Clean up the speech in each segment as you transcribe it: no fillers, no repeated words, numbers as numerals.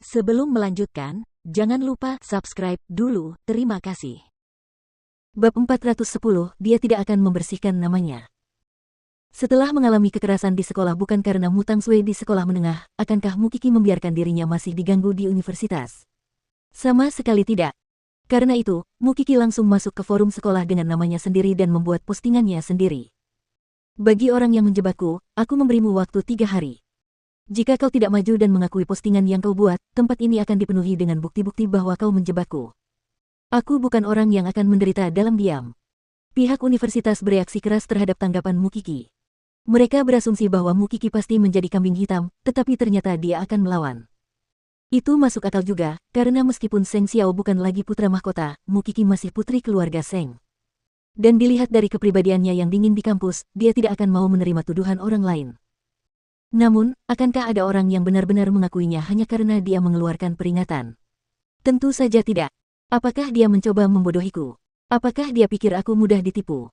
Sebelum melanjutkan, jangan lupa subscribe dulu, terima kasih. Bab 410, dia tidak akan membersihkan namanya. Setelah mengalami kekerasan di sekolah bukan karena Mutang Sui di sekolah menengah, akankah Mukiki membiarkan dirinya masih diganggu di universitas? Sama sekali tidak. Karena itu, Mukiki langsung masuk ke forum sekolah dengan namanya sendiri dan membuat postingannya sendiri. Bagi orang yang menjebakku, aku memberimu waktu 3 hari. Jika kau tidak maju dan mengakui postingan yang kau buat, tempat ini akan dipenuhi dengan bukti-bukti bahwa kau menjebakku. Aku bukan orang yang akan menderita dalam diam. Pihak universitas bereaksi keras terhadap tanggapan Mukiki. Mereka berasumsi bahwa Mukiki pasti menjadi kambing hitam, tetapi ternyata dia akan melawan. Itu masuk akal juga, karena meskipun Seng Xiao bukan lagi putra mahkota, Mukiki masih putri keluarga Seng. Dan dilihat dari kepribadiannya yang dingin di kampus, dia tidak akan mau menerima tuduhan orang lain. Namun, akankah ada orang yang benar-benar mengakuinya hanya karena dia mengeluarkan peringatan? Tentu saja tidak. Apakah dia mencoba membodohiku? Apakah dia pikir aku mudah ditipu?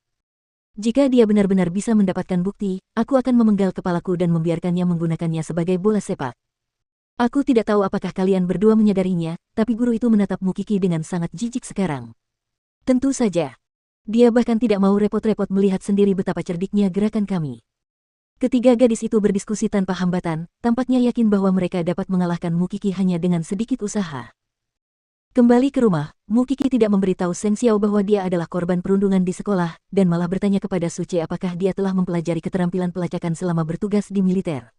Jika dia benar-benar bisa mendapatkan bukti, aku akan memenggal kepalaku dan membiarkannya menggunakannya sebagai bola sepak. Aku tidak tahu apakah kalian berdua menyadarinya, tapi guru itu menatap Mukiki dengan sangat jijik sekarang. Tentu saja. Dia bahkan tidak mau repot-repot melihat sendiri betapa cerdiknya gerakan kami. Ketiga gadis itu berdiskusi tanpa hambatan, tampaknya yakin bahwa mereka dapat mengalahkan Mukiki hanya dengan sedikit usaha. Kembali ke rumah, Mukiki tidak memberitahu Seng Xiao bahwa dia adalah korban perundungan di sekolah, dan malah bertanya kepada Suce apakah dia telah mempelajari keterampilan pelacakan selama bertugas di militer.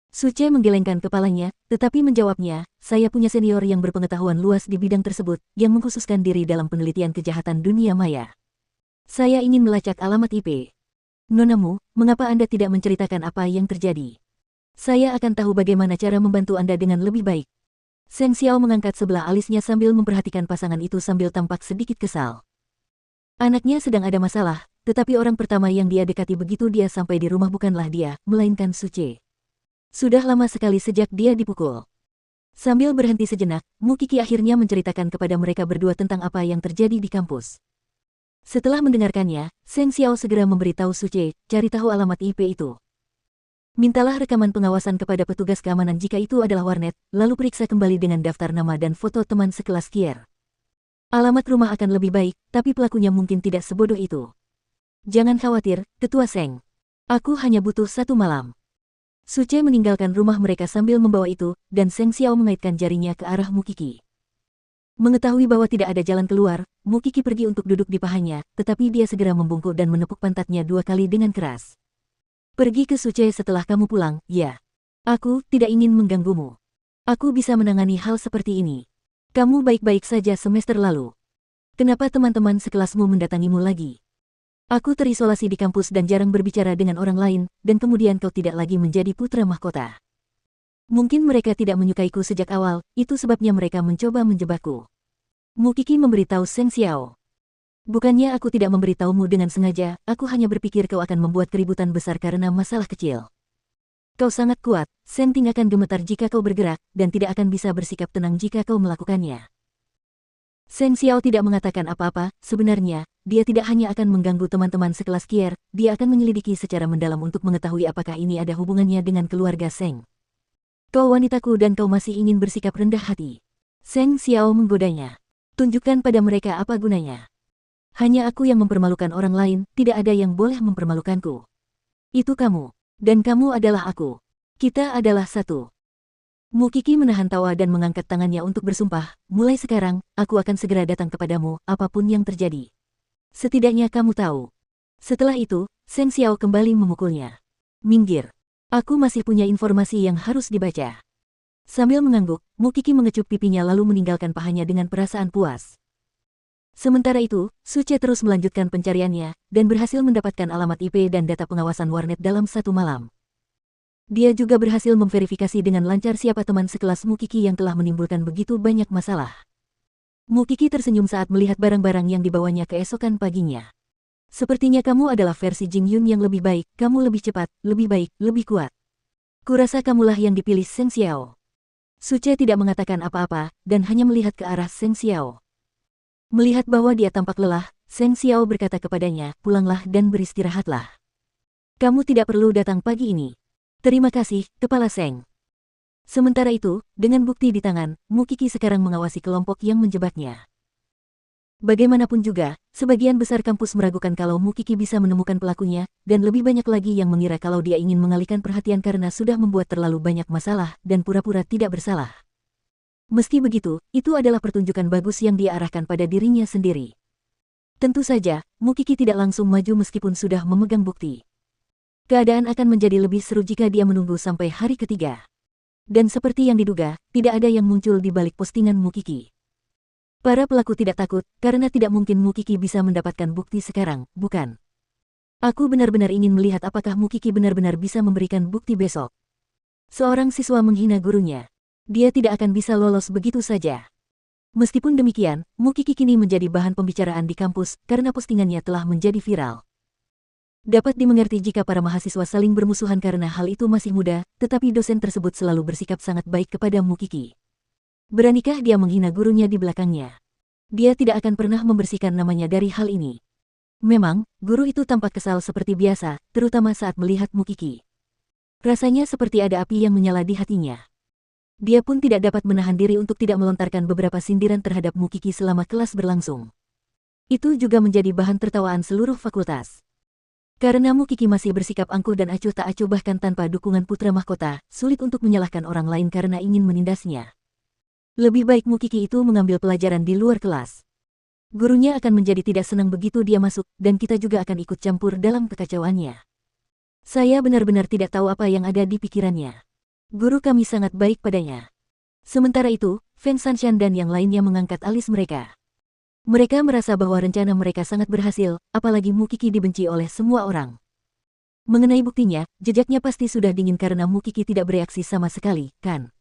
Suce menggelengkan kepalanya, tetapi menjawabnya, saya punya senior yang berpengetahuan luas di bidang tersebut, yang mengkhususkan diri dalam penelitian kejahatan dunia maya. Saya ingin melacak alamat IP. Nonamu, mengapa Anda tidak menceritakan apa yang terjadi? Saya akan tahu bagaimana cara membantu Anda dengan lebih baik. Seng Xiao mengangkat sebelah alisnya sambil memperhatikan pasangan itu sambil tampak sedikit kesal. Anaknya sedang ada masalah, tetapi orang pertama yang dia dekati begitu dia sampai di rumah bukanlah dia, melainkan Suce. Sudah lama sekali sejak dia dipukul. Sambil berhenti sejenak, Mukiki akhirnya menceritakan kepada mereka berdua tentang apa yang terjadi di kampus. Setelah mendengarkannya, Seng Xiao segera memberitahu Suce, cari tahu alamat IP itu. Mintalah rekaman pengawasan kepada petugas keamanan jika itu adalah warnet, lalu periksa kembali dengan daftar nama dan foto teman sekelas Kier. Alamat rumah akan lebih baik, tapi pelakunya mungkin tidak sebodoh itu. Jangan khawatir, Ketua Seng. Aku hanya butuh 1 malam. Suce meninggalkan rumah mereka sambil membawa itu, dan Seng Xiao mengaitkan jarinya ke arah Mukiki. Mengetahui bahwa tidak ada jalan keluar, Mukiki pergi untuk duduk di pahanya, tetapi dia segera membungkuk dan menepuk pantatnya 2 kali dengan keras. Pergi ke Suce setelah kamu pulang, ya. Aku tidak ingin mengganggumu. Aku bisa menangani hal seperti ini. Kamu baik-baik saja semester lalu. Kenapa teman-teman sekelasmu mendatangimu lagi? Aku terisolasi di kampus dan jarang berbicara dengan orang lain, dan kemudian kau tidak lagi menjadi putra mahkota. Mungkin mereka tidak menyukaiku sejak awal, itu sebabnya mereka mencoba menjebakku. Mukiki memberitahu Seng Xiao. Bukannya aku tidak memberitahumu dengan sengaja, aku hanya berpikir kau akan membuat keributan besar karena masalah kecil. Kau sangat kuat, Seng Ting akan gemetar jika kau bergerak, dan tidak akan bisa bersikap tenang jika kau melakukannya. Seng Xiao tidak mengatakan apa-apa, sebenarnya, dia tidak hanya akan mengganggu teman-teman sekelas Kier, dia akan menyelidiki secara mendalam untuk mengetahui apakah ini ada hubungannya dengan keluarga Seng. Kau wanitaku dan kau masih ingin bersikap rendah hati. Seng Xiao menggodanya. Tunjukkan pada mereka apa gunanya. Hanya aku yang mempermalukan orang lain, tidak ada yang boleh mempermalukanku. Itu kamu. Dan kamu adalah aku. Kita adalah satu. Mukiki menahan tawa dan mengangkat tangannya untuk bersumpah, mulai sekarang, aku akan segera datang kepadamu, apapun yang terjadi. Setidaknya kamu tahu. Setelah itu, Seng Xiao kembali memukulnya. Minggir. Aku masih punya informasi yang harus dibaca. Sambil mengangguk, Mukiki mengecup pipinya lalu meninggalkan pahanya dengan perasaan puas. Sementara itu, Suce terus melanjutkan pencariannya, dan berhasil mendapatkan alamat IP dan data pengawasan warnet dalam 1 malam. Dia juga berhasil memverifikasi dengan lancar siapa teman sekelas Mukiki yang telah menimbulkan begitu banyak masalah. Mukiki tersenyum saat melihat barang-barang yang dibawanya keesokan paginya. Sepertinya kamu adalah versi Jing Yun yang lebih baik, kamu lebih cepat, lebih baik, lebih kuat. Kurasa kamulah yang dipilih Seng Xiao. Suce tidak mengatakan apa-apa, dan hanya melihat ke arah Seng Xiao. Melihat bahwa dia tampak lelah, Seng Xiao berkata kepadanya, pulanglah dan beristirahatlah. Kamu tidak perlu datang pagi ini. Terima kasih, Kepala Seng. Sementara itu, dengan bukti di tangan, Mukiki sekarang mengawasi kelompok yang menjebaknya. Bagaimanapun juga, sebagian besar kampus meragukan kalau Mukiki bisa menemukan pelakunya, dan lebih banyak lagi yang mengira kalau dia ingin mengalihkan perhatian karena sudah membuat terlalu banyak masalah dan pura-pura tidak bersalah. Meski begitu, itu adalah pertunjukan bagus yang dia arahkan pada dirinya sendiri. Tentu saja, Mukiki tidak langsung maju meskipun sudah memegang bukti. Keadaan akan menjadi lebih seru jika dia menunggu sampai hari ketiga. Dan seperti yang diduga, tidak ada yang muncul di balik postingan Mukiki. Para pelaku tidak takut, karena tidak mungkin Mukiki bisa mendapatkan bukti sekarang, bukan? Aku benar-benar ingin melihat apakah Mukiki benar-benar bisa memberikan bukti besok. Seorang siswa menghina gurunya. Dia tidak akan bisa lolos begitu saja. Meskipun demikian, Mukiki kini menjadi bahan pembicaraan di kampus karena postingannya telah menjadi viral. Dapat dimengerti jika para mahasiswa saling bermusuhan karena hal itu masih muda, tetapi dosen tersebut selalu bersikap sangat baik kepada Mukiki. Beranikah dia menghina gurunya di belakangnya? Dia tidak akan pernah membersihkan namanya dari hal ini. Memang, guru itu tampak kesal seperti biasa, terutama saat melihat Mukiki. Rasanya seperti ada api yang menyala di hatinya. Dia pun tidak dapat menahan diri untuk tidak melontarkan beberapa sindiran terhadap Mukiki selama kelas berlangsung. Itu juga menjadi bahan tertawaan seluruh fakultas. Karena Mukiki masih bersikap angkuh dan acuh tak acuh bahkan tanpa dukungan putra mahkota, sulit untuk menyalahkan orang lain karena ingin menindasnya. Lebih baik Mukiki itu mengambil pelajaran di luar kelas. Gurunya akan menjadi tidak senang begitu dia masuk, dan kita juga akan ikut campur dalam kekacauannya. Saya benar-benar tidak tahu apa yang ada di pikirannya. Guru kami sangat baik padanya. Sementara itu, Feng Sanshan dan yang lainnya mengangkat alis mereka. Mereka merasa bahwa rencana mereka sangat berhasil, apalagi Mukiki dibenci oleh semua orang. Mengenai buktinya, jejaknya pasti sudah dingin karena Mukiki tidak bereaksi sama sekali, kan?